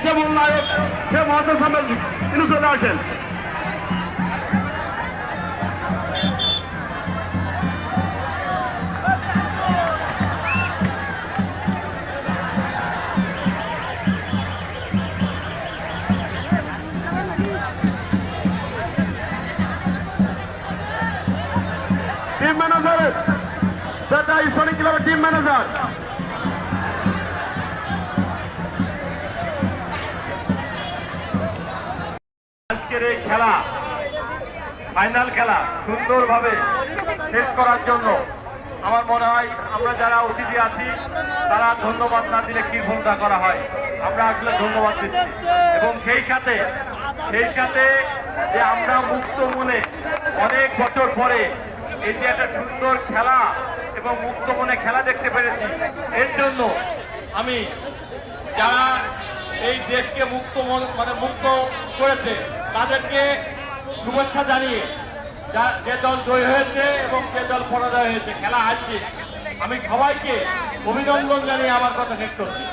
যেমন নায়ক সে মহাসেন সাহেব তিনি চলে আসেন। টিম ম্যানেজার যেটা ইসলামিক ক্লাবের টিম ম্যানেজার আজকের এই খেলা ফাইনাল খেলা সুন্দরভাবে শেষ করার জন্য আমার মনে হয় আমরা যারা অতিথি আছি তারা ধন্যবাদ না দিলে কি ভূমিকা করা হয়, আমরা আসলে ধন্যবাদ দিচ্ছি। এবং সেই সাথে যে আমরা মুক্ত মনে অনেক বছর পরে এই যে একটা সুন্দর খেলা এবং মুক্ত মনে খেলা দেখতে পেরেছি, এর জন্য আমি যারা এই দেশকে মুক্ত করেছে তাদেরকে শুভেচ্ছা জানিয়ে যে দল জয়ী হয়েছে এবং যে দল পরাজয় হয়েছে খেলা হারছে, আমি সবাইকে অভিনন্দন জানিয়ে আমার কথা শেষ করছি।